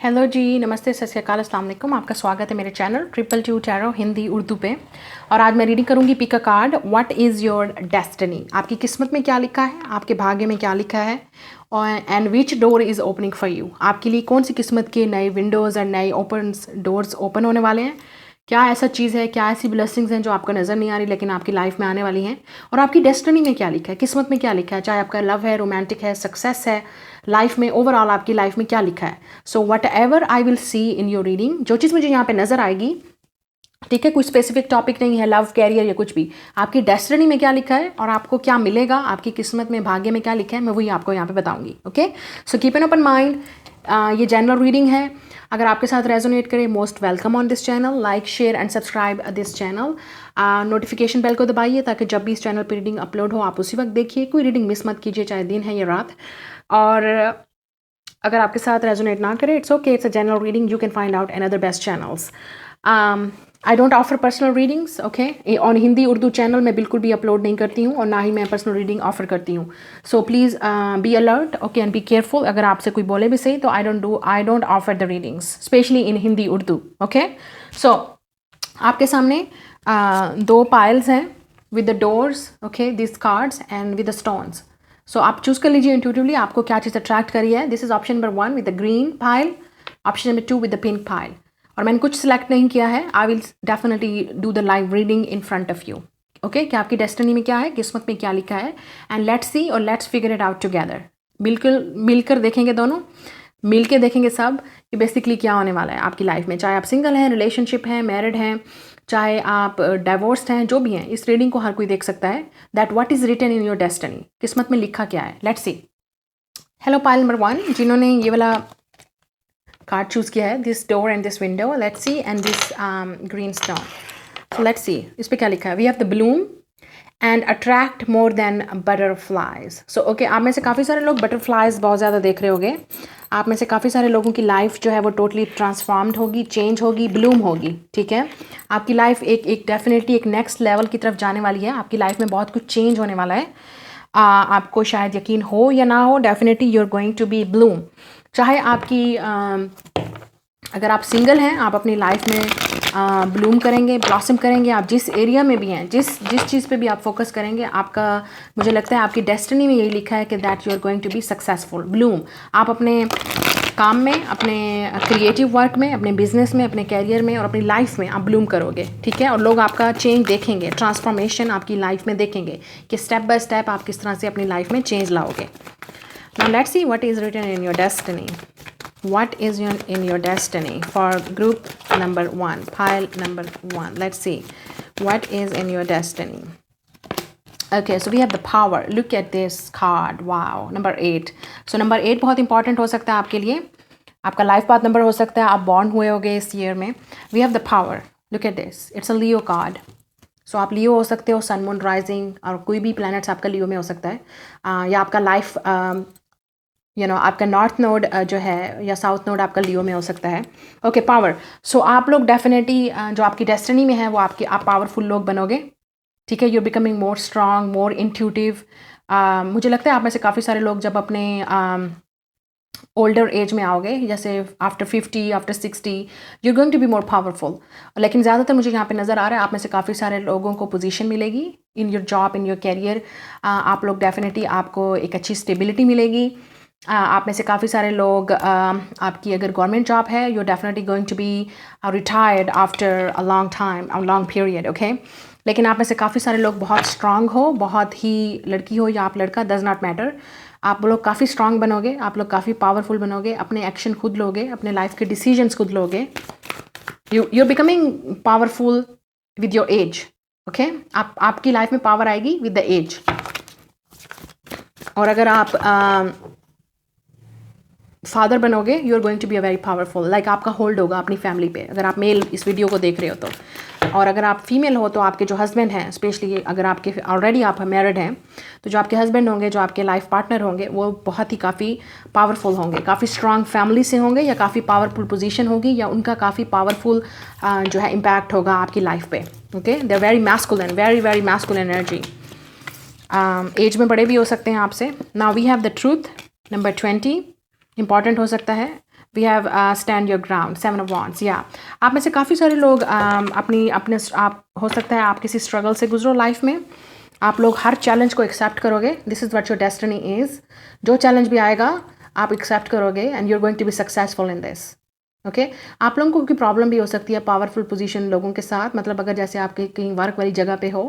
Hello जी, नमस्ते, सत श्री अकाल, अस्सलाम वालेकुम। आपका स्वागत है मेरे चैनल 222 टैरो हिंदी उर्दू पे। और आज मैं रीडिंग करूँगी pick a card. What is your destiny? आपकी किस्मत में क्या लिखा है, आपके भाग्य में क्या लिखा है, और and which door is opening for you? आपके लिए कौन सी किस्मत के नए विंडोज़ और नए डोर्स ओपन होने वाले हैं? क्या ऐसा चीज़ है, क्या ऐसी ब्लेसिंग्स हैं जो आपको नज़र नहीं आ रही लेकिन आपकी लाइफ में आने वाली हैं? और आपकी डेस्टिनी में क्या लिखा है, किस्मत में क्या लिखा है, चाहे आपका लव है, रोमांटिक है, सक्सेस है, लाइफ में ओवरऑल आपकी लाइफ में क्या लिखा है? So what ever I will see in your reading, जो चीज़ मुझे यहाँ पे नज़र आएगी, ठीक है, कोई स्पेसिफिक टॉपिक नहीं है, लव, कैरियर या कुछ भी, आपकी डेस्टिनी में क्या लिखा है और आपको क्या मिलेगा, आपकी किस्मत में, भाग्य में क्या लिखा है, मैं वही आपको यहाँ पे बताऊंगी। Okay, so keep an open mind. ये जनरल रीडिंग है। अगर आपके साथ रेजोनेट करे, most welcome on this channel. Like, share and subscribe this channel. Notification bell को दबाइए ताकि जब भी इस चैनल पर रीडिंग अपलोड हो आप उसी वक्त देखिए। कोई रीडिंग मिस मत कीजिए, चाहे दिन है या रात। और अगर आपके साथ रेजोनेट ना करे, it's okay, it's a general reading, you can find out another best channels. I don't offer personal readings, okay. On Hindi Urdu channel मैं बिल्कुल भी अपलोड नहीं करती हूँ और ना ही मैं पर्सनल रीडिंग ऑफर करती हूँ। So please be alert, okay, and be careful. अगर आपसे कोई बोले भी सही तो I don't offer the readings, specially in Hindi Urdu. Okay, so आपके सामने दो पाइल्स हैं with the doors, okay, this cards and with the stones. So आप चूज कर लीजिए इंट्यूटिवली आपको क्या चीज़ अट्रैक्ट करी है। This is option number 1 with the green pile, option number 2 with the pink pile. और मैंने कुछ सिलेक्ट नहीं किया है। I will definitely do the live reading in front of you. Okay, कि आपकी डेस्टिनी में क्या है, किस्मत में क्या लिखा है, एंड लेट्स सी और let's figure it out together. मिलकर देखेंगे, दोनों मिल के देखेंगे सब कि बेसिकली क्या होने वाला है आपकी लाइफ में। चाहे आप सिंगल हैं, रिलेशनशिप हैं, मैरिड हैं, चाहे आप डाइवोर्स्ड हैं, जो भी हैं, इस रीडिंग को हर कोई देख सकता है। That what is written in your destiny, किस्मत में लिखा क्या है। Let's see. Hello pile number 1, जिन्होंने ये वाला कार्ड चूज किया है, this door and this window, let's see, and this green stone. So let's see इस पे क्या लिखा है। We have the bloom and attract more than butterflies. So okay, आप में से काफ़ी सारे लोग बटरफ्लाइज बहुत ज़्यादा देख रहे होंगे। आप में से काफ़ी सारे लोगों की लाइफ जो है वो टोटली ट्रांसफॉर्म्ड होगी, चेंज होगी, ब्लूम होगी, ठीक है। आपकी लाइफ एक डेफिनेटली एक नेक्स्ट लेवल की तरफ जाने वाली है। आपकी लाइफ में बहुत कुछ चेंज होने वाला है। आपको शायद यकीन हो या ना हो, definitely you are going to be bloom. चाहे आपकी अगर आप सिंगल हैं, आप अपनी लाइफ में ब्लूम करेंगे, ब्लॉसम करेंगे। आप जिस एरिया में भी हैं, जिस चीज़ पे भी आप फोकस करेंगे, आपका, मुझे लगता है आपकी डेस्टिनी में यही लिखा है कि that you are going to be successful, bloom. आप अपने काम में, अपने क्रिएटिव वर्क में, अपने बिजनेस में, अपने कैरियर में और अपनी लाइफ में आप ब्लूम करोगे, ठीक है। और लोग आपका चेंज देखेंगे, ट्रांसफॉर्मेशन आपकी लाइफ में देखेंगे कि स्टेप बाय स्टेप आप किस तरह से अपनी लाइफ में चेंज लाओगे। Now let's see what is written in your destiny. What is in your destiny for group number 1, pile number 1? Let's see what is in your destiny. Okay, so we have the power. Look at this card. Wow, number 8. So number 8 बहुत important हो सकता है आपके लिए। आपका life path number हो सकता है, आप बॉर्न हुए होगे इस ईयर में। We have the power. Look at this. It's a Leo card. सो आप लियो हो सकते हो, सन मून राइजिंग, और कोई भी प्लैनेट्स आपका लियो में हो सकता है। या आपका लाइफ आपका नॉर्थ नोड जो है या साउथ नोड आपका लियो में हो सकता है। Okay, power. सो आप लोग डेफिनेटली जो आपकी डेस्टिनी में है वो आप पावरफुल लोग बनोगे, ठीक है। You are becoming more strong, more intuitive. मुझे लगता है आप में से काफ़ी सारे लोग जब अपने ओल्डर एज में आओगे, जैसे after 50, after 60, you are going to be more powerful. लेकिन ज़्यादातर मुझे यहाँ पे नज़र आ रहा है आप में से काफ़ी सारे लोगों को पोजीशन मिलेगी in your job, in your career. आप लोग डेफिनेटली, आपको एक अच्छी स्टेबिलिटी मिलेगी। आप में से काफ़ी सारे लोग, आपकी अगर गवर्नमेंट जॉब है, you are definitely going to be retired after a long time, a long period, okay. लेकिन आप में से काफ़ी सारे लोग बहुत स्ट्रांग हो, बहुत ही, लड़की हो या आप लड़का, डज नॉट मैटर, आप लोग काफ़ी स्ट्रांग बनोगे, आप लोग काफ़ी पावरफुल बनोगे, अपने एक्शन खुद लोगे, अपने लाइफ के डिसीजंस खुद लोगे। You are becoming powerful with your age, okay. आपकी लाइफ में पावर आएगी विद द एज। और अगर आप फादर बनोगे, you are going to be a very powerful, like आपका होल्ड होगा अपनी फैमिली पे, अगर आप मेल इस वीडियो को देख रहे हो तो। और अगर आप फीमेल हो तो आपके जो हस्बैंड हैं, स्पेशली अगर आपके ऑलरेडी आप मैरिड हैं, तो जो आपके हस्बैंड होंगे, जो आपके लाइफ पार्टनर होंगे, वो बहुत ही काफ़ी पावरफुल होंगे, काफ़ी स्ट्रांग फैमिली से होंगे, या काफ़ी पावरफुल पोजीशन होगी, या उनका काफ़ी पावरफुल जो है इम्पैक्ट होगा आपकी लाइफ पे, okay. They are very masculine, very very masculine energy. Age में बड़े भी हो सकते हैं आपसे। Now we have the truth number 20, important हो सकता है। We have stand your ground, 7 of wands. या आप में से काफ़ी सारे लोग आप हो सकता है आप किसी स्ट्रगल से गुजरो लाइफ में, आप लोग हर चैलेंज को एक्सेप्ट करोगे। This is what your destiny is. जो चैलेंज भी आएगा आप एक्सेप्ट करोगे and you are going to be successful in this. Okay, आप लोगों को कोई प्रॉब्लम भी हो सकती है पावरफुल पोजीशन लोगों के साथ, मतलब अगर जैसे आपके कहीं वर्क वाली जगह पे हो,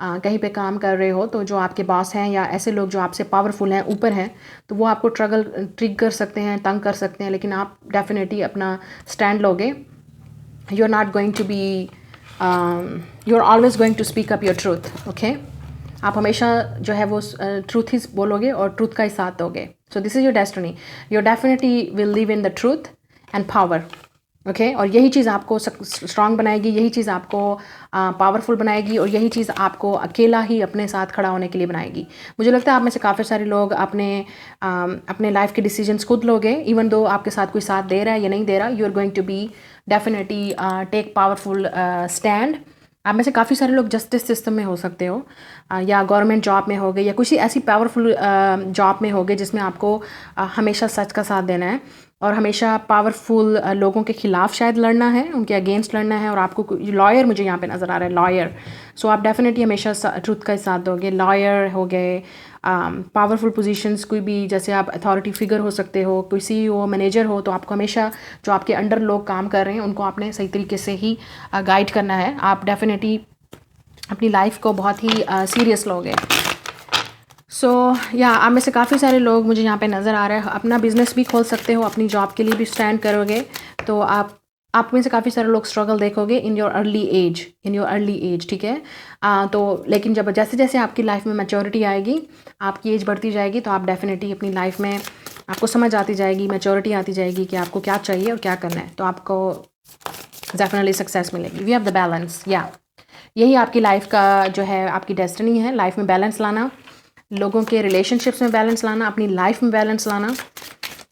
कहीं पे काम कर रहे हो, तो जो आपके बॉस हैं या ऐसे लोग जो आपसे पावरफुल हैं, ऊपर हैं, तो वो आपको ट्रिग कर सकते हैं, तंग कर सकते हैं, लेकिन आप डेफिनेटली अपना स्टैंड लोगे। You are not going to be you are always going to speak up your truth. Okay, आप हमेशा जो है वो ट्रूथ ही बोलोगे और ट्रूथ का ही साथ दोगे। सो this is your destiny. Your definitely will live in the truth and power. Okay, और यही चीज़ आपको स्ट्रांग बनाएगी, यही चीज़ आपको पावरफुल बनाएगी, और यही चीज़ आपको अकेला ही अपने साथ खड़ा होने के लिए बनाएगी। मुझे लगता है आप में से काफ़ी सारे लोग अपने लाइफ के डिसीजंस खुद लोगे, इवन दो आपके साथ कोई साथ दे रहा है या नहीं दे रहा। You are going to be definitely take powerful stand. आप में से काफ़ी सारे लोग जस्टिस सिस्टम में हो सकते हो, या गवर्नमेंट जॉब में होगे, या किसी ऐसी पावरफुल जॉब में होगे जिसमें आपको हमेशा सच का साथ देना है और हमेशा पावरफुल लोगों के ख़िलाफ़ शायद लड़ना है, उनके अगेंस्ट लड़ना है। और आपको लॉयर मुझे यहाँ पे नज़र आ रहा है, लॉयर। सो आप डेफिनेटली हमेशा ट्रुथ का साथ दोगे। लॉयर हो गए, पावरफुल पोजीशंस, कोई भी, जैसे आप अथॉरिटी फिगर हो सकते हो, कोई CEO मैनेजर हो, तो आपको हमेशा जो आपके अंडर लोग काम कर रहे हैं उनको आपने सही तरीके से ही गाइड करना है। आप डेफिनेटली अपनी लाइफ को बहुत ही सीरियस लोगे। सो या आप में से काफ़ी सारे लोग मुझे यहाँ पे नज़र आ रहे हैं अपना बिज़नेस भी खोल सकते हो, अपनी जॉब के लिए भी स्टैंड करोगे। तो आप में से काफ़ी सारे लोग स्ट्रगल देखोगे इन योर अर्ली एज, ठीक है। तो लेकिन जब जैसे जैसे आपकी लाइफ में मैच्योरिटी आएगी, आपकी एज बढ़ती जाएगी, तो आप डेफिनेटली अपनी लाइफ में आपको समझ आती जाएगी, मैच्योरिटी आती जाएगी कि आपको क्या चाहिए और क्या करना है, तो आपको डेफिनेटली सक्सेस मिलेगी। We have the balance. या यही आपकी लाइफ का जो है आपकी डेस्टिनी है, लाइफ में बैलेंस लाना, लोगों के रिलेशनशिप्स में बैलेंस लाना, अपनी लाइफ में बैलेंस लाना,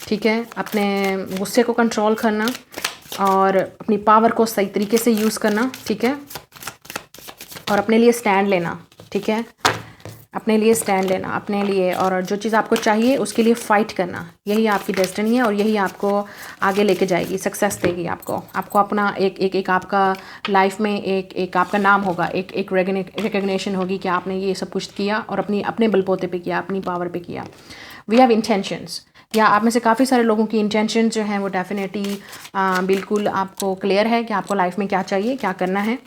ठीक है, अपने गुस्से को कंट्रोल करना और अपनी पावर को सही तरीके से यूज़ करना, ठीक है, और अपने लिए स्टैंड लेना, ठीक है, अपने लिए स्टैंड लेना, अपने लिए, और जो चीज़ आपको चाहिए उसके लिए फ़ाइट करना। यही आपकी डेस्टिनी है और यही आपको आगे लेके जाएगी, सक्सेस देगी आपको अपना एक आपका लाइफ में एक आपका नाम होगा, एक रिकग्निशन होगी कि आपने ये सब कुछ किया और अपने बलबूते पे किया, अपनी पावर पे किया। We have intentions. या आप में से काफ़ी सारे लोगों की इंटेंशन जो हैं वो डेफिनेटली बिल्कुल आपको क्लियर है कि आपको लाइफ में क्या चाहिए, क्या करना है,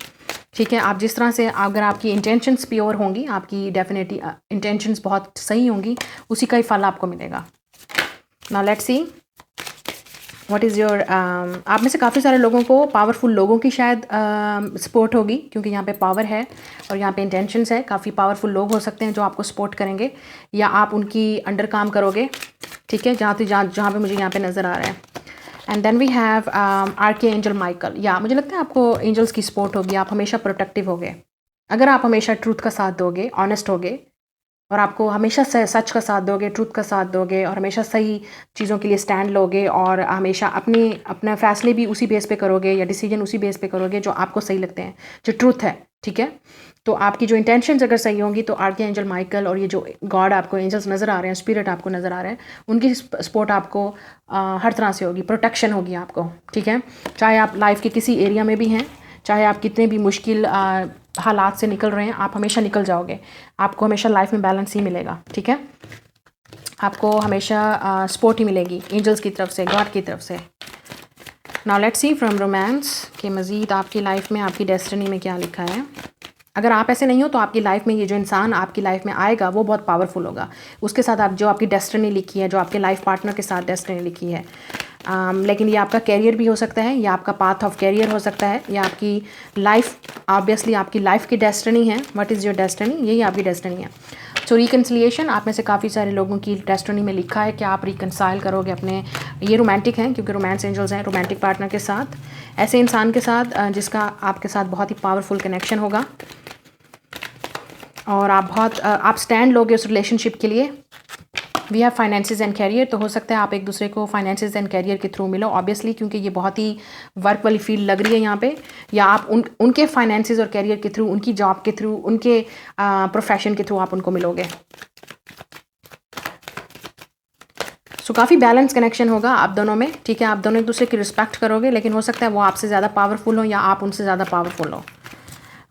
ठीक है। आप जिस तरह से, अगर आपकी इंटेंशंस प्योर होंगी, आपकी डेफिनेटली इंटेंशंस बहुत सही होंगी, उसी का ही फल आपको मिलेगा। Now let's see what is your, आप में से काफ़ी सारे लोगों को पावरफुल लोगों की शायद सपोर्ट होगी, क्योंकि यहाँ पे पावर है और यहाँ पे इंटेंशंस है। काफ़ी पावरफुल लोग हो सकते हैं जो आपको सपोर्ट करेंगे, या आप उनकी अंडर काम करोगे, ठीक है, जहाँ पे मुझे यहाँ पे नज़र आ रहा है। And then we have archangel Michael. या मुझे लगता है आपको एंजल्स की सपोर्ट होगी, आप हमेशा प्रोटेक्टिव होगे अगर आप हमेशा ट्रूथ का साथ दोगे, ऑनेस्ट होगे, और आपको हमेशा सच का साथ दोगे, ट्रूथ का साथ दोगे, और हमेशा सही चीज़ों के लिए स्टैंड लोगे, और हमेशा अपने फैसले भी उसी बेस पे करोगे, या डिसीजन उसी बेस पे करोगे जो आपको सही लगते हैं, जो ट्रूथ है, ठीक है। तो आपकी जो इंटेंशंस अगर सही होंगी, तो आर्के एंजल माइकल और ये जो गॉड आपको एंजल्स नज़र आ रहे हैं, स्पिरिट आपको नज़र आ रहे हैं, उनकी सपोर्ट आपको हर तरह से होगी, प्रोटेक्शन होगी आपको, ठीक है। चाहे आप लाइफ के किसी एरिया में भी हैं, चाहे आप कितने भी मुश्किल हालात से निकल रहे हैं, आप हमेशा निकल जाओगे। आपको हमेशा लाइफ में बैलेंस ही मिलेगा, ठीक है। आपको हमेशा सपोर्ट ही मिलेगी एंजल्स की तरफ से, गॉड की तरफ से। Now let's see from romance के मज़ीद आपकी लाइफ में, आपकी डेस्टिनी में क्या लिखा है। अगर आप ऐसे नहीं हो तो आपकी लाइफ में ये जो इंसान आपकी लाइफ में आएगा वो बहुत पावरफुल होगा, उसके साथ आप जो आपकी डेस्टिनी लिखी है, जो आपके लाइफ पार्टनर के साथ डेस्टिनी लिखी है। लेकिन ये आपका कैरियर भी हो सकता है, या आपका पाथ ऑफ कैरियर हो सकता है, या आपकी लाइफ, ऑब्वियसली आपकी लाइफ की डेस्टिनी है। व्हाट इज़ योर डेस्टिनी, यही आपकी डेस्टिनी है। सो रिकन्सिलिएशन, आप में से काफ़ी सारे लोगों की डेस्टिनी में लिखा है कि आप रिकन्साइल करोगे अपने, ये रोमांटिक हैं क्योंकि रोमांस एंजल्स हैं, रोमांटिक पार्टनर के साथ, ऐसे इंसान के साथ जिसका आपके साथ बहुत ही पावरफुल कनेक्शन होगा, और आप स्टैंड लोगे उस रिलेशनशिप के लिए। We have finances and career, तो हो सकता है आप एक दूसरे को फाइनेंसेस एंड कैरियर के थ्रू मिलो, ऑब्वियसली, क्योंकि ये बहुत ही वर्क वाली फील्ड लग रही है यहाँ पे, या आप उनके फाइनेंसेस और कैरियर के थ्रू, उनकी जॉब के थ्रू, उनके प्रोफेशन के थ्रू आप उनको मिलोगे। सो काफ़ी बैलेंस कनेक्शन होगा आप दोनों में, ठीक है। आप दोनों एक दूसरे की रिस्पेक्ट करोगे, लेकिन हो सकता है वो आपसे ज़्यादा पावरफुल हो या आप उनसे ज़्यादा पावरफुल हो।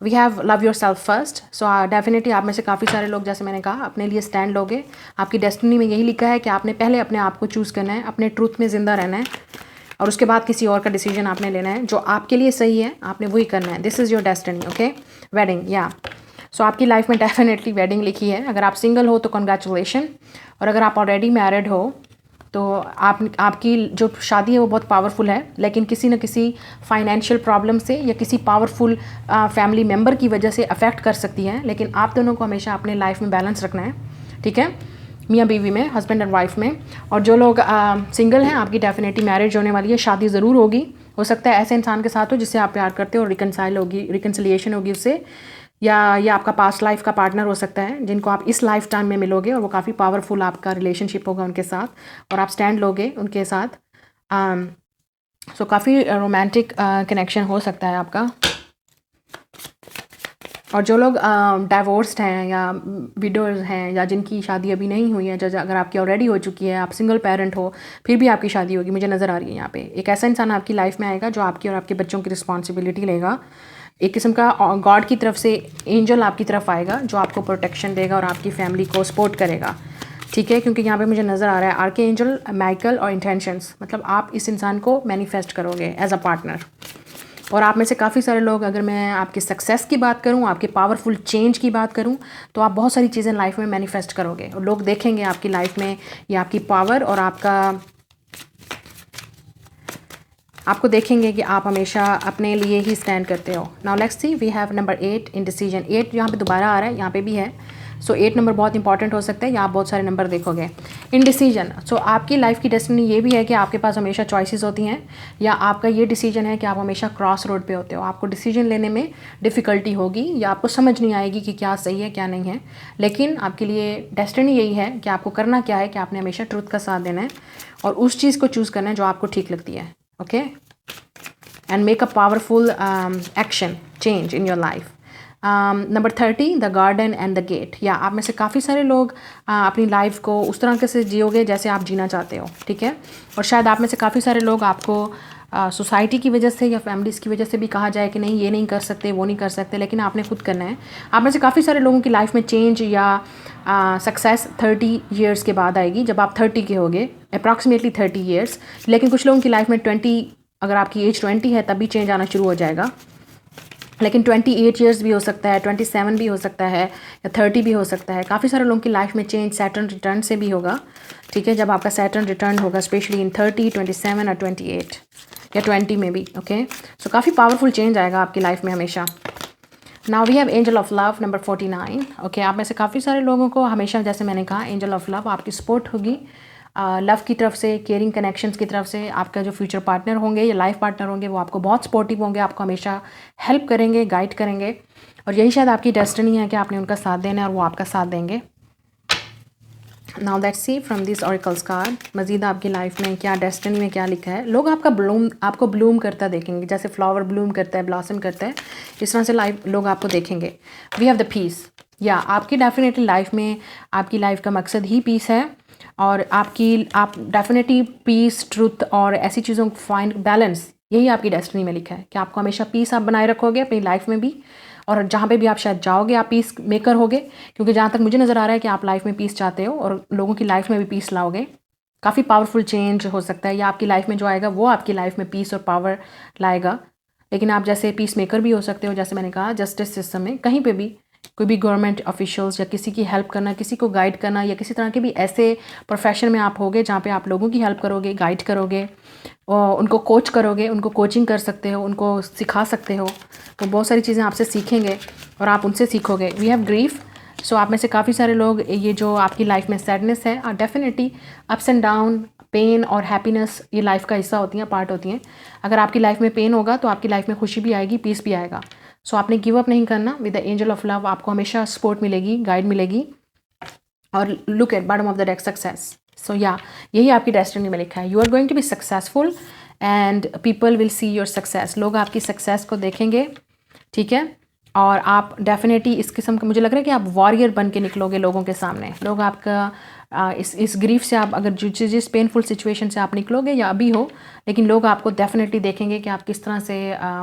We have love yourself first. So definitely आप में से काफ़ी सारे लोग, जैसे मैंने कहा, अपने लिए स्टैंड लोगे। आपकी डेस्टिनी में यही लिखा है कि आपने पहले अपने आप को चूज़ करना है, अपने ट्रूथ में ज़िंदा रहना है, और उसके बाद किसी और का डिसीजन आपने लेना है। जो आपके लिए सही है आपने वही करना है। This is your destiny, okay. Wedding, या सो आपकी लाइफ में डेफिनेटली वेडिंग लिखी है। अगर आप सिंगल हो तो कॉन्ग्रेचुलेशन, और अगर आप ऑलरेडी मैरिड हो तो आपकी जो शादी है वो बहुत पावरफुल है, लेकिन किसी न किसी फाइनेंशियल प्रॉब्लम से या किसी पावरफुल फैमिली मेम्बर की वजह से अफेक्ट कर सकती है। लेकिन आप दोनों को हमेशा अपने लाइफ में बैलेंस रखना है, ठीक है, मियाँ बीवी में, हस्बैंड एंड वाइफ में। और जो लोग सिंगल हैं, आपकी डेफिनेटली मैरिज होने वाली है, शादी ज़रूर होगी। हो सकता है ऐसे इंसान के साथ हो जिससे आप प्यार करते हो, रिकन्सिलिएशन होगी उससे, या ये आपका पास्ट लाइफ का पार्टनर हो सकता है जिनको आप इस लाइफ टाइम में मिलोगे, और वो काफ़ी पावरफुल आपका रिलेशनशिप होगा उनके साथ, और आप स्टैंड लोगे उनके साथ। सो काफ़ी रोमांटिक कनेक्शन हो सकता है आपका। और जो लोग डाइवोर्स्ड हैं या विडोज हैं, या जिनकी शादी अभी नहीं हुई है, जैसे अगर आपकी ऑलरेडी हो चुकी है, आप सिंगल पेरेंट हो, फिर भी आपकी शादी होगी, मुझे नज़र आ रही है यहाँ पे। एक ऐसा इंसान आपकी लाइफ में आएगा जो आपकी और आपके बच्चों की रिस्पॉन्सिबिलिटी लेगा। एक किस्म का गॉड की तरफ से एंजल आपकी तरफ आएगा जो आपको प्रोटेक्शन देगा और आपकी फैमिली को सपोर्ट करेगा, ठीक है। क्योंकि यहाँ पे मुझे नज़र आ रहा है आर्के एंजल, माइकल और इंटेंशंस, मतलब आप इस इंसान को मैनिफेस्ट करोगे एज अ पार्टनर। और आप में से काफ़ी सारे लोग, अगर मैं आपकी सक्सेस की बात करूं, आपके पावरफुल चेंज की बात करूं, तो आप बहुत सारी चीज़ें लाइफ में मैनिफेस्ट करोगे, और लोग देखेंगे आपकी लाइफ में ये आपकी पावर, और आपको देखेंगे कि आप हमेशा अपने लिए ही स्टैंड करते हो। Now let's see, we have number 8 in decision. 8 यहाँ पे दोबारा आ रहा है, यहाँ पे भी है। सो 8 नंबर बहुत इंपॉर्टेंट हो सकता है, यहाँ आप बहुत सारे नंबर देखोगे। इन डिसीजन, सो आपकी लाइफ की डेस्टिनी ये भी है कि आपके पास हमेशा चॉइसेस होती हैं, या आपका ये डिसीजन है कि आप हमेशा क्रॉस रोड पे होते हो। आपको डिसीजन लेने में डिफ़िकल्टी होगी, या आपको समझ नहीं आएगी कि क्या सही है क्या नहीं है, लेकिन आपके लिए डेस्टिनी यही है कि आपको करना क्या है कि आपने हमेशा ट्रुथ का साथ देना है, और उस चीज़ को चूज़ करना है जो आपको ठीक लगती है, okay, and make a powerful action change in your life. Number 30, the garden and the gate. या आप में से काफ़ी सारे लोग अपनी लाइफ को उस तरह से जियोगे जैसे आप जीना चाहते हो, ठीक है। और शायद आप में से काफ़ी सारे लोग, आपको सोसाइटी की वजह से या फैमिलीज़ की वजह से भी कहा जाए कि नहीं ये नहीं कर सकते, वो नहीं कर सकते, लेकिन आपने खुद करना है। आप में से काफ़ी सारे लोगों की लाइफ में चेंज या सक्सेस 30 ईयर्स के बाद आएगी, जब आप 30 के होगे, अप्रॉक्सीमेटली 30 ईयर्स। लेकिन कुछ लोगों की लाइफ में 20, अगर आपकी एज 20 है तभी चेंज आना शुरू हो जाएगा, लेकिन 28 ईयर्स भी हो सकता है, 27 भी हो सकता है, या 30 भी हो सकता है। काफ़ी सारे लोगों की लाइफ में चेंज सैटर्न रिटर्न से भी होगा, ठीक है। जब आपका सैटर्न रिटर्न होगा, स्पेशली इन 30, 27 और 28 या 20 में भी, ओके। सो काफ़ी पावरफुल चेंज आएगा आपकी लाइफ में हमेशा। Now we have angel of love number 49, okay. आप में से काफ़ी सारे लोगों को हमेशा, जैसे मैंने कहा, एंजल ऑफ लव आपकी सपोर्ट होगी, लव की तरफ से, केयरिंग कनेक्शंस की तरफ से। आपका जो फ्यूचर पार्टनर होंगे या लाइफ पार्टनर होंगे वो आपको बहुत सपोर्टिव होंगे, आपको हमेशा हेल्प करेंगे, गाइड करेंगे, और यही शायद आपकी डेस्टिनी है कि आपने उनका साथ देना है और वो आपका साथ देंगे। Now let's see from this oracles card, मज़ीद आपकी लाइफ में क्या डेस्टिनी में क्या लिखा है। लोग आपको ब्लूम करता देखेंगे, जैसे फ्लावर ब्लूम करता है, ब्लॉसम करता है, इस तरह से लोग आपको देखेंगे। We have the peace. या आपकी डेफिनेटली लाइफ में, आपकी लाइफ का मकसद ही पीस है, और आप डेफिनेटली पीस, ट्रुथ और ऐसी चीज़ों को फाइंड, बैलेंस, यही आपकी डेस्टिनी में लिखा है कि आपको हमेशा पीस आप बनाए रखोगे अपनी लाइफ में भी, और जहाँ पे भी आप शायद जाओगे आप पीस मेकर होगे। क्योंकि जहाँ तक मुझे नज़र आ रहा है कि आप लाइफ में पीस चाहते हो और लोगों की लाइफ में भी पीस लाओगे। काफ़ी पावरफुल चेंज हो सकता है, या आपकी लाइफ में जो आएगा वो आपकी लाइफ में पीस और पावर लाएगा। लेकिन आप जैसे पीस मेकर भी हो सकते हो, जैसे मैंने कहा, जस्टिस सिस्टम में, कहीं पे भी कोई भी गवर्नमेंट ऑफिशियल्स या किसी की हेल्प करना, किसी को गाइड करना, या किसी तरह के भी ऐसे प्रोफेशन में आप होगे जहाँ पे आप लोगों की हेल्प करोगे, गाइड करोगे, और उनको कोच करोगे, उनको कोचिंग कर सकते हो, उनको सिखा सकते हो, तो बहुत सारी चीज़ें आपसे सीखेंगे और आप उनसे सीखोगे। We have grief. सो आप में से काफ़ी सारे लोग, ये जो आपकी लाइफ में सैडनेस है, definitely ups and down, pain और हैप्पीनेस, ये लाइफ का हिस्सा होती हैं, पार्ट होती हैं। अगर आपकी लाइफ में पेन होगा तो आपकी लाइफ में खुशी भी आएगी, पीस भी आएगा। सो आपने गिव अप नहीं करना। With the angel of love आपको हमेशा सपोर्ट मिलेगी, गाइड मिलेगी, और look at bottom of the deck, success. So yeah यही आपकी डेस्टिनी में लिखा है। You are going to be successful and people will see your success. लोग आपकी सक्सेस को देखेंगे, ठीक है, और आप डेफिनेटली इस किस्म का, मुझे लग रहा है कि आप वॉरियर बन के निकलोगे लोगों के सामने। लोग आपका इस ग्रीफ से, आप अगर जिस पेनफुल सिचुएशन से आप निकलोगे या अभी हो, लेकिन लोग आपको डेफिनेटली देखेंगे कि आप किस तरह से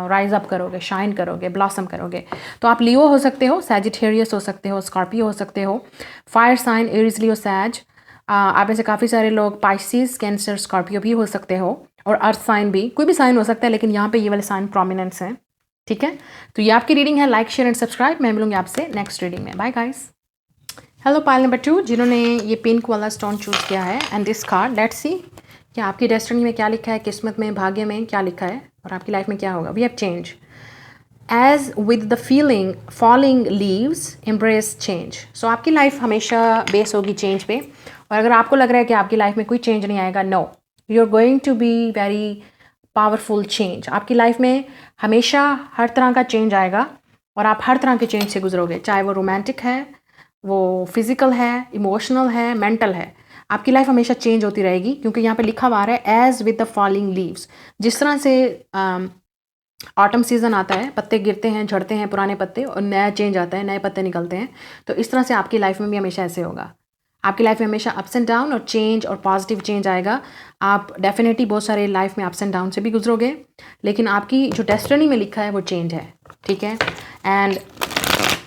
राइज अप करोगे, शाइन करोगे, ब्लॉसम करोगे। तो आप लियो हो सकते हो, सैजिटेरियस हो सकते हो, स्कॉर्पियो हो सकते हो, फायर साइन एरीज, लियो, सैज। आप में से काफ़ी सारे लोग पाइसिस, कैंसर, स्कॉर्पियो भी हो सकते हो, और अर्थ साइन भी, कोई भी साइन हो सकता है, लेकिन यहाँ पे ये वाले साइन प्रोमिनेंस हैं। ठीक है, तो ये आपकी रीडिंग है। Like, share and subscribe. मैं मिलूंगी आपसे नेक्स्ट रीडिंग में। Bye guys. Hello pile number 2, जिन्होंने ये पिंक वाला स्टोन चूज़ किया है, and this card, let's see कि आपकी डेस्टिनी में क्या लिखा है, किस्मत में, भाग्य में क्या लिखा है, और आपकी लाइफ में क्या होगा। We have change. As with the feeling falling leaves embrace change. So आपकी लाइफ हमेशा बेस होगी चेंज पे, और अगर आपको लग रहा है कि आपकी लाइफ में कोई चेंज नहीं आएगा, no, you are going to be very powerful change. आपकी लाइफ में हमेशा हर तरह का चेंज आएगा, और आप हर तरह के चेंज से गुजरोगे, चाहे वो रोमांटिक है, वो फिजिकल है, इमोशनल है, मेंटल है। आपकी लाइफ हमेशा चेंज होती रहेगी, क्योंकि यहाँ पे लिखा हुआ है age with the falling leaves. जिस तरह से ऑटम सीज़न आता है, पत्ते गिरते हैं, झड़ते हैं पुराने पत्ते, और नया चेंज आता है, नए पत्ते निकलते हैं, तो इस तरह से आपकी लाइफ में भी हमेशा ऐसे होगा। आपकी लाइफ में हमेशा अप्स एंड डाउन और चेंज और पॉजिटिव चेंज आएगा। आप डेफिनेटली बहुत सारे लाइफ में अप्स एंड डाउन से भी गुजरोगे, लेकिन आपकी जो डेस्टिनी में लिखा है वो चेंज है। ठीक है, and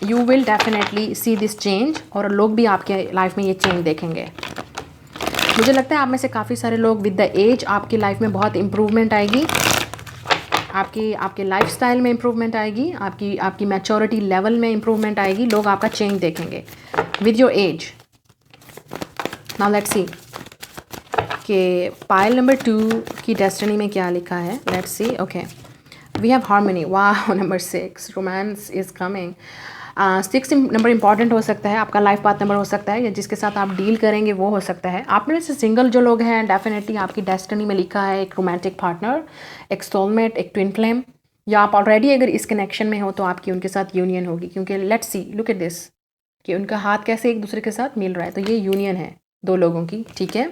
you will definitely see this change, और लोग भी आपके लाइफ में ये चेंज देखेंगे। मुझे लगता है आप में से काफ़ी सारे लोग विद द एज आपकी लाइफ में बहुत इम्प्रूवमेंट आएगी, आपके लाइफस्टाइल में इम्प्रूवमेंट आएगी, आपकी मैच्योरिटी लेवल में इम्प्रूवमेंट आएगी। लोग आपका चेंज देखेंगे with your as. Now let's see कि पाइल नंबर 2 की डेस्टिनी में क्या लिखा है। Let's see. Okay, we have harmony. वाह, number 6, romance is coming. 6 number important हो सकता है, आपका लाइफ पाथ नंबर हो सकता है, या जिसके साथ आप डील करेंगे वो हो सकता है। आप में से सिंगल जो लोग हैं, डेफिनेटली आपकी डेस्टिनी में लिखा है एक रोमांटिक पार्टनर, एक सोलमेट, एक ट्विन फ्लेम, या आप ऑलरेडी अगर इस कनेक्शन में हो तो आपकी उनके साथ यूनियन होगी, क्योंकि let's see, look at this, कि उनका हाथ कैसे एक दूसरे के साथ मिल रहा है। तो ये यूनियन है दो लोगों की। ठीक है,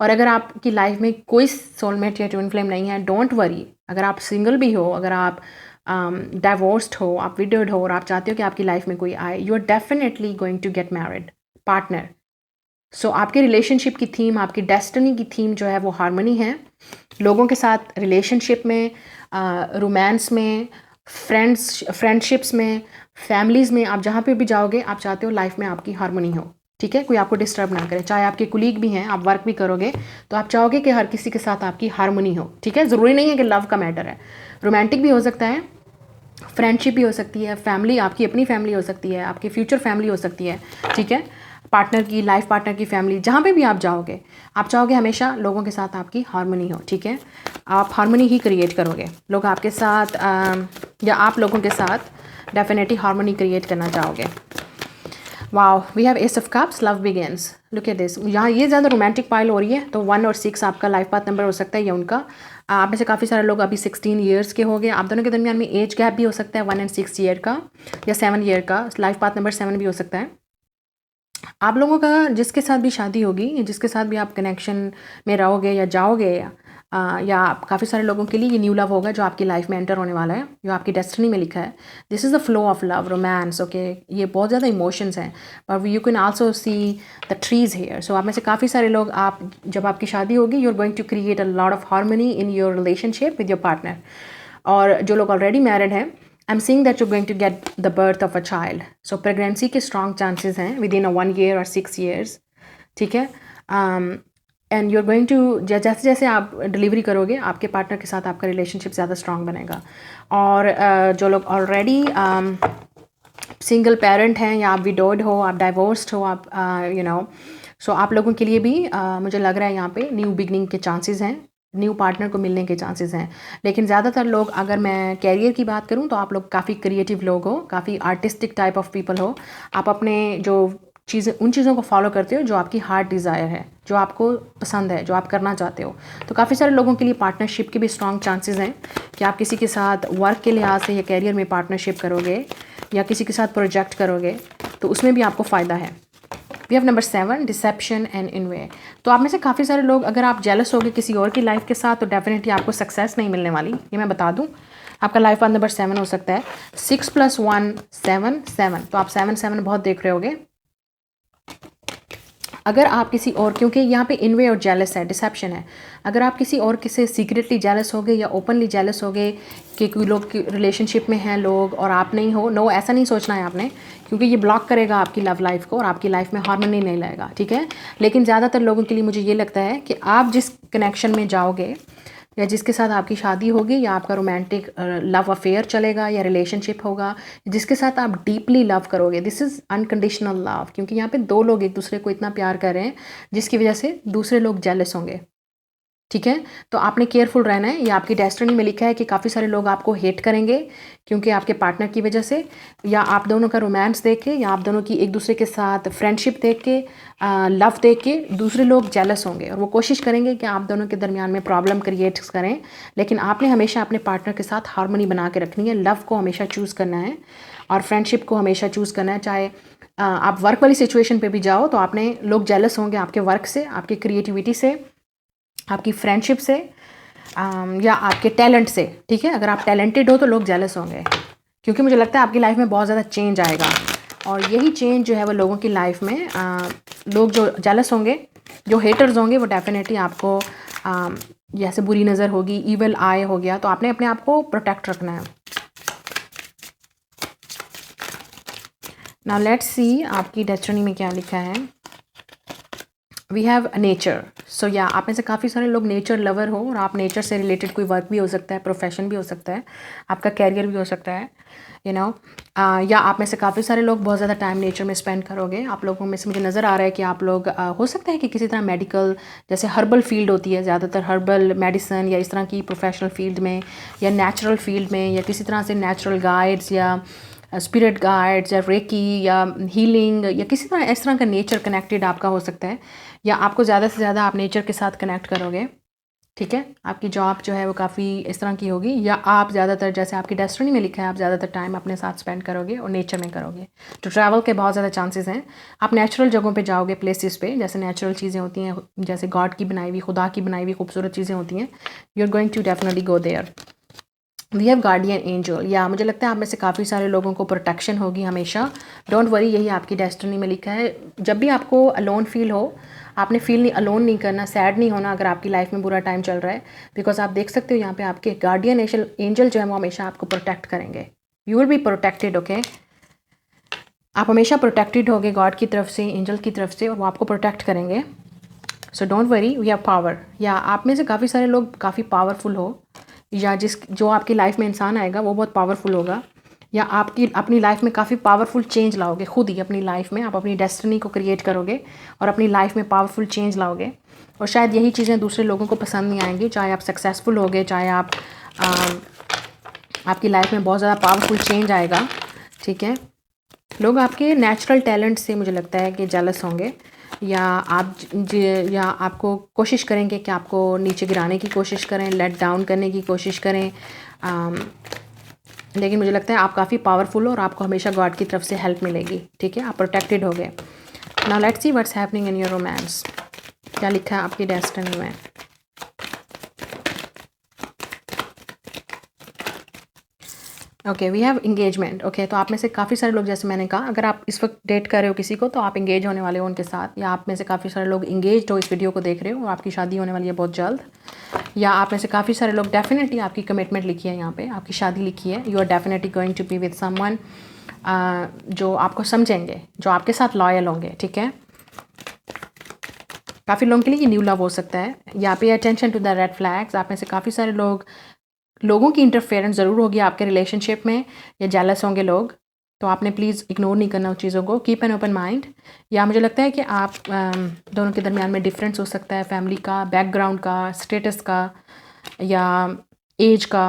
और अगर आपकी लाइफ में कोई सोलमेट या ट्विन फ्लेम नहीं है, डोंट वरी। अगर आप सिंगल भी हो, अगर आप डाइवोर्स्ड हो, आप विडोड हो, और आप चाहते हो कि आपकी लाइफ में कोई आए, you are definitely going to get married partner. So आपके रिलेशनशिप की थीम, आपकी डेस्टिनी की थीम जो है वो हार्मनी है। लोगों के साथ रिलेशनशिप में, रोमांस में, फ्रेंडशिप्स में, फैमिलीज़ में, आप जहाँ पे भी जाओगे, आप चाहते हो लाइफ में आपकी हार्मनी हो। ठीक है, कोई आपको डिस्टर्ब ना करे। चाहे आपके कुलीग भी हैं, आप वर्क भी करोगे, तो आप चाहोगे कि हर किसी के साथ आपकी हार्मनी हो। ठीक है, ज़रूरी नहीं है कि लव का मैटर है, रोमांटिक भी हो सकता है, फ्रेंडशिप भी हो सकती है, फैमिली, आपकी अपनी फैमिली हो सकती है, आपकी फ्यूचर फैमिली हो सकती है। ठीक है, पार्टनर की, लाइफ पार्टनर की फैमिली, जहाँ पे भी आप जाओगे, आप चाहोगे हमेशा लोगों के साथ आपकी हार्मनी हो। ठीक है, आप हार्मनी ही क्रिएट करोगे। लोग आपके साथ या आप लोगों के साथ डेफिनेटली हार्मनी क्रिएट करना चाहोगे। Wow, we have ace of cups, love begins. Look at this, यहाँ ये ज़्यादा रोमांटिक पाइल हो रही है, तो 1 और 6 आपका लाइफ पाथ नंबर हो सकता है, या उनका। आप में से काफ़ी सारे लोग अभी 16 ईयर्स के हो गए। आप दोनों के दरमियान में एज गैप भी हो सकता है, 1 और 6 ईयर का, या 7 ईयर का। लाइफ पाथ नंबर 7 भी हो सकता है। आप लोगों का जिसके साथ भी शादी होगी, या जिसके साथ भी आप कनेक्शन में रहोगे या जाओगे, या काफ़ी सारे लोगों के लिए ये न्यू लव होगा जो आपकी लाइफ में एंटर होने वाला है, जो आपकी डेस्टिनी में लिखा है। This is the flow of love, romance. Okay, ये बहुत ज़्यादा इमोशंस हैं, पर you can also see the trees here. So आप में से काफ़ी सारे लोग, आप जब आपकी शादी होगी, you are going to create a lot of harmony in your relationship with your partner. और जो लोग ऑलरेडी मैरिड हैं, I am seeing that you going to get the birth of a child. So pregnancy के strong chances हैं within 1 year और 6 years. ठीक है, and you are going to, जैसे जैसे आप डिलीवरी करोगे, आपके पार्टनर के साथ आपका रिलेशनशिप ज़्यादा स्ट्रॉन्ग बनेगा। और जो लोग ऑलरेडी सिंगल पेरेंट हैं, या आप विडोड हो, आप डाइवोर्स्ड हो, आप सो आप लोगों के लिए भी मुझे लग रहा है यहाँ पे न्यू बिगनिंग के चांसेस हैं, न्यू पार्टनर को मिलने के चांसेस हैं। लेकिन ज़्यादातर लोग, अगर मैं कैरियर की बात करूँ, तो आप लोग काफ़ी क्रिएटिव लोग हो, काफ़ी आर्टिस्टिक टाइप ऑफ पीपल हो। आप अपने जो चीज़ें, उन चीज़ों को फॉलो करते हो जो आपकी हार्ट डिज़ायर है, जो आपको पसंद है, जो आप करना चाहते हो। तो काफ़ी सारे लोगों के लिए पार्टनरशिप के भी स्ट्रॉन्ग चांसेस हैं कि आप किसी के साथ वर्क के लिहाज से या कैरियर में पार्टनरशिप करोगे, या किसी के साथ प्रोजेक्ट करोगे, तो उसमें भी आपको फ़ायदा है। We have number 7, deception and envy. तो आप में से काफ़ी सारे लोग, अगर आप जेलस होगे किसी और की लाइफ के साथ, तो डेफिनेटली आपको सक्सेस नहीं मिलने वाली, ये मैं बता दूं। आपका लाइफ पाथ नंबर 7 हो सकता है। 6 + 1 7 7, तो आप 7 7 बहुत देख रहे होगे। अगर आप किसी और, क्योंकि यहाँ पे इनवे और जेलस है, डिसेप्शन है, अगर आप किसी और किसी सीक्रेटली जेलस हो गए या ओपनली जेलस हो गए कि कोई लोग रिलेशनशिप में हैं लोग और आप नहीं हो, नो, ऐसा नहीं सोचना है आपने, क्योंकि ये ब्लॉक करेगा आपकी लव लाइफ को और आपकी लाइफ में हार्मनी नहीं लाएगा, ठीक है। लेकिन ज़्यादातर लोगों के लिए मुझे ये लगता है कि आप जिस कनेक्शन में जाओगे या जिसके साथ आपकी शादी होगी या आपका रोमांटिक लव अफेयर चलेगा या रिलेशनशिप होगा, जिसके साथ आप डीपली लव करोगे, दिस इज़ अनकंडीशनल लव, क्योंकि यहाँ पे दो लोग एक दूसरे को इतना प्यार कर रहे हैं जिसकी वजह से दूसरे लोग जेलस होंगे, ठीक है। तो आपने केयरफुल रहना है। ये आपकी डेस्टिनी में लिखा है कि काफ़ी सारे लोग आपको हेट करेंगे क्योंकि आपके पार्टनर की वजह से, या आप दोनों का रोमांस देख के, या आप दोनों की एक दूसरे के साथ फ्रेंडशिप देख के, लव देख के दूसरे लोग जेलस होंगे और वो कोशिश करेंगे कि आप दोनों के दरमियान में प्रॉब्लम क्रिएट करें। लेकिन आपने हमेशा अपने पार्टनर के साथ हार्मनी बना के रखनी है, लव को हमेशा चूज़ करना है और फ्रेंडशिप को हमेशा चूज़ करना है। चाहे आप वर्क वाली सिचुएशन पे भी जाओ तो आपने, लोग जेलस होंगे आपके वर्क से, आपकी क्रिएटिविटी से, आपकी फ्रेंडशिप से, या आपके टैलेंट से, ठीक है। अगर आप टैलेंटेड हो तो लोग जेलस होंगे, क्योंकि मुझे लगता है आपकी लाइफ में बहुत ज़्यादा चेंज आएगा और यही चेंज जो है वो लोगों की लाइफ में, लोग जो जेलस होंगे, जो हेटर्स होंगे, वो डेफिनेटली आपको जैसे बुरी नज़र होगी, ईवल आय हो गया, तो आपने अपने आप को प्रोटेक्ट रखना है। नाउ लेट्स सी आपकी डेस्टिनी में क्या लिखा है। वी हैव नेचर, सो या आप में से काफ़ी सारे लोग नेचर लवर हो और आप नेचर से रिलेटेड कोई वर्क भी हो सकता है, प्रोफेशन भी हो सकता है, आपका कैरियर भी हो सकता है, यू नो, या आप में से काफ़ी सारे लोग बहुत ज़्यादा टाइम नेचर में स्पेंड करोगे। आप लोगों में से मुझे नज़र आ रहा है कि आप लोग हो सकता है कि किसी तरह मेडिकल, जैसे हर्बल फील्ड होती है, ज़्यादातर हर्बल मेडिसन या इस तरह की प्रोफेशनल फील्ड में, या नेचुरल फील्ड में, या किसी तरह से नेचुरल गाइड्स या स्पिरिट गाइड्स या रेकी या हीलिंग या किसी तरह इस तरह का नेचर कनेक्टेड आपका हो सकता है, या आपको ज़्यादा से ज़्यादा आप नेचर के साथ कनेक्ट करोगे, ठीक है। आपकी जॉब जो है वो काफ़ी इस तरह की होगी, या आप ज़्यादातर, जैसे आपकी डेस्टिनी में लिखा है, आप ज़्यादातर टाइम अपने साथ स्पेंड करोगे और नेचर में करोगे। तो ट्रैवल के बहुत ज़्यादा चांसेस हैं। आप नेचुरल जगहों पे जाओगे, प्लेसेस पे, जैसे नेचुरल चीज़ें होती हैं, जैसे गॉड की बनाई हुई, खुदा की बनाई हुई खूबसूरत चीज़ें होती हैं, you are going to definitely go there. We have guardian angel, या मुझे लगता है आप में से काफ़ी सारे लोगों को प्रोटेक्शन होगी हमेशा। डोंट वरी, यही आपकी डेस्टिनी में लिखा है। जब भी आपको अलोन फील हो, आपने फील नहीं, अलोन नहीं करना, सैड नहीं होना अगर आपकी लाइफ में बुरा टाइम चल रहा है, बिकॉज आप देख सकते हो यहाँ पे आपके गार्डियन एंजल जो है वो हमेशा आपको प्रोटेक्ट करेंगे। You will be protected, okay. आप हमेशा प्रोटेक्टेड होगे गॉड की तरफ से, एंजल की तरफ से, और वो आपको प्रोटेक्ट करेंगे। So don't worry, we have power, या आप में से काफ़ी सारे लोग काफ़ी पावरफुल हो, या जो आपकी लाइफ में इंसान आएगा वो बहुत पावरफुल होगा, या आपकी अपनी लाइफ में काफ़ी पावरफुल चेंज लाओगे खुद ही अपनी लाइफ में। आप अपनी डेस्टिनी को क्रिएट करोगे और अपनी लाइफ में पावरफुल चेंज लाओगे, और शायद यही चीज़ें दूसरे लोगों को पसंद नहीं आएंगी। चाहे आप सक्सेसफुल होगे, चाहे आप आपकी लाइफ में बहुत ज़्यादा पावरफुल चेंज आएगा, ठीक है। लोग आपके नेचुरल टैलेंट से मुझे लगता है कि जेलस होंगे, या या आपको कोशिश करेंगे कि आपको नीचे गिराने की कोशिश करें, लेट डाउन करने की कोशिश करें। लेकिन मुझे लगता है आप काफ़ी पावरफुल हो और आपको हमेशा गॉड की तरफ से हेल्प मिलेगी, ठीक है। आप प्रोटेक्टेड हो गए। Now let's see what's happening in your romance. क्या लिखा है आपकी डेस्टिनी में। Okay, we have engagement, okay. तो आप में से काफ़ी सारे लोग, जैसे मैंने कहा, अगर आप इस वक्त डेट कर रहे हो किसी को तो आप इंगेज होने वाले हो उनके साथ, या आप में से काफ़ी सारे लोग इंगेज हो इस वीडियो को देख रहे हो और आपकी शादी होने वाली है बहुत जल्द, या आप में से काफ़ी सारे लोग, डेफिनेटली आपकी कमिटमेंट लिखी है यहाँ पे, आपकी शादी लिखी है। You are definitely going to be with someone जो आपको समझेंगे, जो आपके साथ लॉयल होंगे, ठीक है। काफ़ी लोगों के लिए ये न्यू लव हो सकता है, या pay attention to the red flags. आप में से काफ़ी सारे लोगों की इंटरफेरेंस ज़रूर होगी आपके रिलेशनशिप में, या जेलस होंगे लोग, तो आपने प्लीज़ इग्नोर नहीं करना उन चीज़ों को। Keep an open mind. या मुझे लगता है कि आप दोनों के दरमियान में डिफरेंस हो सकता है, फैमिली का, बैकग्राउंड का, स्टेटस का, या एज का,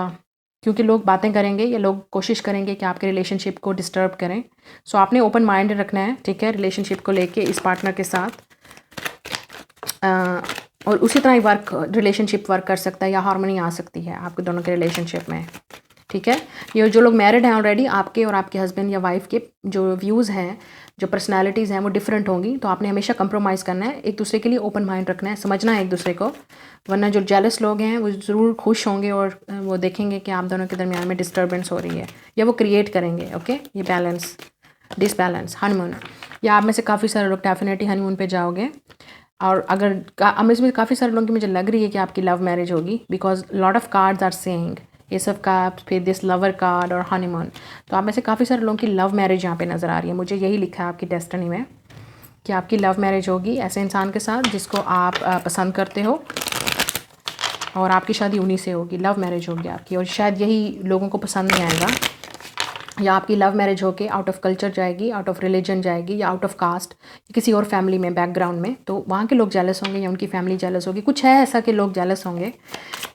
क्योंकि लोग बातें करेंगे या लोग कोशिश करेंगे कि आपके रिलेशनशिप को डिस्टर्ब करें। सो आपने ओपन माइंड रखना है, ठीक है, रिलेशनशिप को लेके इस पार्टनर के साथ। और उसी तरह ही रिलेशनशिप वर्क कर सकता है, या हार्मनी आ सकती है आपके दोनों के रिलेशनशिप में। ठीक है। ये जो लोग मैरिड हैं ऑलरेडी, आपके और आपके हस्बैंड या वाइफ के जो व्यूज़ हैं, जो पर्सनालिटीज़ हैं वो डिफरेंट होंगी, तो आपने हमेशा कंप्रोमाइज़ करना है, एक दूसरे के लिए ओपन माइंड रखना है, समझना है एक दूसरे को, वरना जो जेलस लोग हैं वो ज़रूर खुश होंगे और वो देखेंगे कि आप दोनों के दरमियान में डिस्टर्बेंस हो रही है, या वो क्रिएट करेंगे। ओके, ये बैलेंस डिसबैलेंस। हनीमून, या आप में से काफ़ी सारे लोग डेफिनेटली हनीमून पे जाओगे, और अगर अब इसमें काफ़ी सारे लोगों की मुझे लग रही है कि आपकी लव मैरिज होगी, because lot of cards are saying ये सब का, फिर दिस लवर कार्ड और हनीमून, तो आप में से काफ़ी सारे लोगों की लव मैरिज यहाँ पे नज़र आ रही है। मुझे यही लिखा है आपकी डेस्टिनी में कि आपकी लव मैरिज होगी ऐसे इंसान के साथ जिसको आप पसंद करते हो, और आपकी शादी उन्हीं से होगी, लव मैरिज होगी आपकी, और शायद यही लोगों को पसंद नहीं आएगा, या आपकी लव मैरिज होके आउट ऑफ कल्चर जाएगी, आउट ऑफ रिलीजन जाएगी, या आउट ऑफ कास्ट, किसी और फैमिली में, बैकग्राउंड में, तो वहाँ के लोग जेलस होंगे या उनकी फैमिली जेलस होगी। कुछ है ऐसा कि लोग जेलस होंगे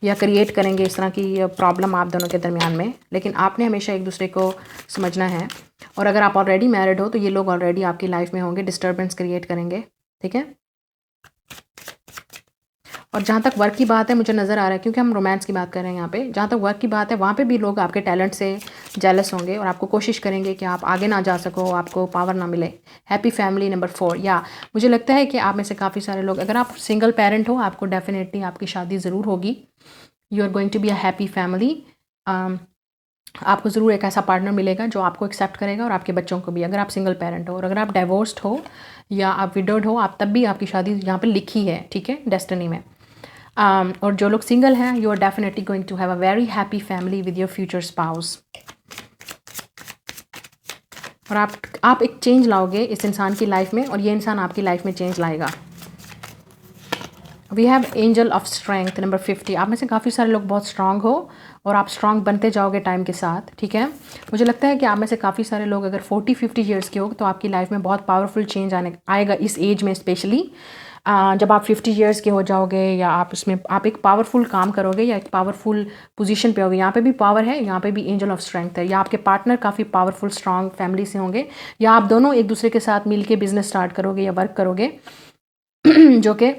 या क्रिएट करेंगे इस तरह की प्रॉब्लम आप दोनों के दरमियान में, लेकिन आपने हमेशा एक दूसरे को समझना है। और अगर आप ऑलरेडी मैरिड हो तो ये लोग ऑलरेडी आपकी लाइफ में होंगे, डिस्टर्बेंस क्रिएट करेंगे, ठीक है। और जहाँ तक वर्क की बात है, मुझे नज़र आ रहा है, क्योंकि हम रोमांस की बात कर रहे हैं यहाँ पे, जहाँ तक वर्क की बात है वहाँ पे भी लोग आपके टैलेंट से जेलस होंगे और आपको कोशिश करेंगे कि आप आगे ना जा सको, आपको पावर ना मिले। हैप्पी फैमिली नंबर 4, या मुझे लगता है कि आप में से काफ़ी सारे लोग, अगर आप सिंगल पेरेंट हो, आपको डेफिनेटली आपकी शादी ज़रूर होगी। You are going to be a happy family. आपको ज़रूर एक ऐसा पार्टनर मिलेगा जो आपको एक्सेप्ट करेगा और आपके बच्चों को भी, अगर आप सिंगल पेरेंट हो। और अगर आप डिवोर्स्ड हो या आप विडोड हो, आप तब भी आपकी शादी यहाँ पर लिखी है, ठीक है, डेस्टिनी में। और जो लोग सिंगल हैं, you are definitely going to have a very happy family with your future spouse. और आप एक चेंज लाओगे इस इंसान की लाइफ में, और ये इंसान आपकी लाइफ में चेंज लाएगा। We have angel of strength number 50। आप में से काफ़ी सारे लोग बहुत स्ट्रांग हो और आप स्ट्रांग बनते जाओगे टाइम के साथ, ठीक है। मुझे लगता है कि आप में से काफ़ी सारे लोग अगर 40-50 ईयर्स के हो तो आपकी लाइफ में बहुत पावरफुल चेंज आएगा इस एज में, स्पेशली जब आप 50 ईयर्स के हो जाओगे, या आप इसमें आप एक पावरफुल काम करोगे या एक पावरफुल पोजीशन पे होगे। यहाँ पे भी पावर है, यहाँ पे भी एंजल ऑफ स्ट्रेंथ है। या आपके पार्टनर काफ़ी पावरफुल स्ट्रांग फैमिली से होंगे, या आप दोनों एक दूसरे के साथ मिल के बिजनेस स्टार्ट करोगे या वर्क करोगे जो कि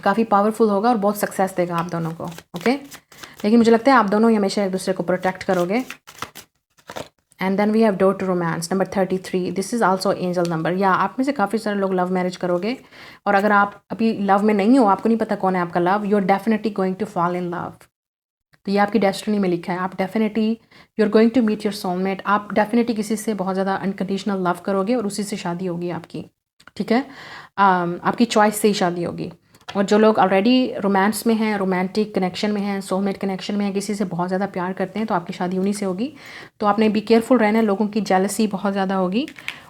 काफ़ी पावरफुल होगा और बहुत सक्सेस देगा आप दोनों को, ओके। लेकिन मुझे लगता है आप दोनों ही हमेशा एक दूसरे को प्रोटेक्ट करोगे। And then we have door to romance number 33। This is also angel number. या आप में से काफ़ी सारे लोग लव मैरिज करोगे, और अगर आप अभी लव में नहीं हो, आपको नहीं पता कौन है आपका love, you are definitely going to fall in love. तो ये आपकी डेस्टिनी में लिखा है, आप definitely you are going to meet your soulmate. आप डेफिनेटली किसी से बहुत ज़्यादा अनकंडीशनल लव करोगे और उसी से शादी होगी आपकी, ठीक है। आपकी चॉइस से ही शादी होगी। और जो लोग ऑलरेडी रोमांस में हैं, रोमांटिक कनेक्शन में हैं, सोलमेट कनेक्शन में हैं, किसी से बहुत ज़्यादा प्यार करते हैं, तो आपकी शादी उन्हीं से होगी। तो आपने बी केयरफुल रहना है, लोगों की जेलसी बहुत ज़्यादा होगी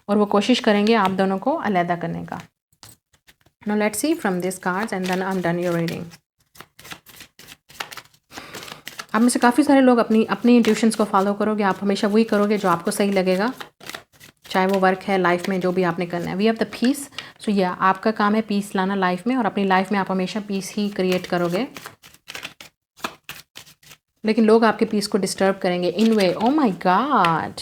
और वो कोशिश करेंगे आप दोनों को अलहदा करने का। Now let's see from this cards and then I am done your reading. आप में से काफ़ी सारे लोग अपनी इंट्यूशंस को फॉलो करोगे, आप हमेशा वही करोगे जो आपको सही लगेगा, चाहे वो वर्क है, लाइफ में, जो भी आपने करना है। We have the peace. So yeah आपका काम है पीस लाना लाइफ में, और अपनी लाइफ में आप हमेशा पीस ही क्रिएट करोगे, लेकिन लोग आपके पीस को डिस्टर्ब करेंगे in way. Oh my God,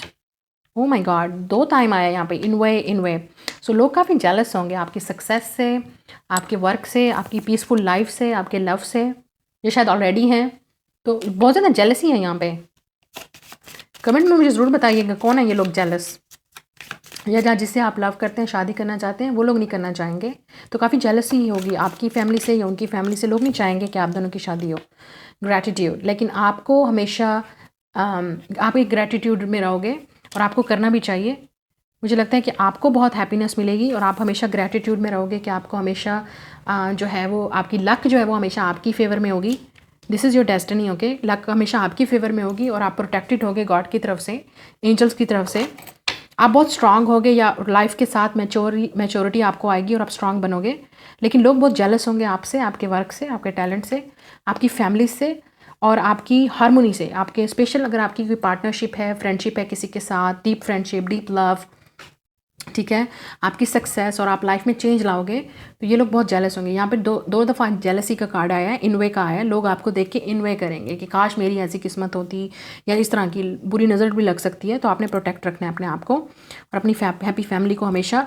oh my God, 2 time आया यहाँ पे, इन वे। सो लोग काफ़ी जेलस होंगे आपकी सक्सेस से, आपके वर्क से, आपकी पीसफुल लाइफ से, आपके लव से। ये शायद ऑलरेडी हैं, तो बहुत ज़्यादा जेलसी है यहाँ पे। कमेंट में मुझे ज़रूर बताइएगा कौन है ये लोग जेलस, या जहाँ जिससे आप लव करते हैं, शादी करना चाहते हैं, वो लोग नहीं करना चाहेंगे। तो काफ़ी जेलसी होगी आपकी फैमिली से या उनकी फैमिली से। लोग नहीं चाहेंगे कि आप दोनों की शादी हो। ग्रैटिट्यूड, लेकिन आपको हमेशा आप एक ग्रैटिट्यूड में रहोगे और आपको करना भी चाहिए। मुझे लगता है कि आपको बहुत हैप्पीनेस मिलेगी और आप हमेशा ग्रैटिट्यूड में रहोगे कि आपको हमेशा जो है वो आपकी लक जो है वो हमेशा आपकी फेवर में होगी। This is your destiny, okay. Luck हमेशा आपकी फेवर में होगी और आप प्रोटेक्टेड होगे गॉड की तरफ से, एंजल्स की तरफ से। आप बहुत स्ट्रांग होगे, या लाइफ के साथ मैच्योरिटी आपको आएगी और आप स्ट्रांग बनोगे। लेकिन लोग बहुत जेलस होंगे आपसे, आपके वर्क से, आपके टैलेंट से, आपकी फैमिली से और आपकी हारमोनी से। आपके स्पेशल अगर आपकी कोई पार्टनरशिप है, फ्रेंडशिप है किसी के साथ, डीप फ्रेंडशिप, डीप लव, ठीक है, आपकी सक्सेस और आप लाइफ में चेंज लाओगे, तो ये लोग बहुत जेलस होंगे। यहाँ पे दो दफ़ा जेलसी का कार्ड आया है, इनवे का आया है। लोग आपको देख के इनवे करेंगे कि काश मेरी ऐसी किस्मत होती, या इस तरह की बुरी नज़र भी लग सकती है। तो आपने प्रोटेक्ट रखना है अपने आप को और अपनी हैप्पी फैमिली को हमेशा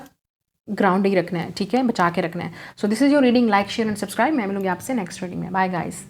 ग्राउंड ही रखना है, ठीक है, बचा के रखना है। So this is your reading. Like, share and subscribe. मैं मिलूंगी आपसे नेक्स्ट रीडिंग में। Bye guys.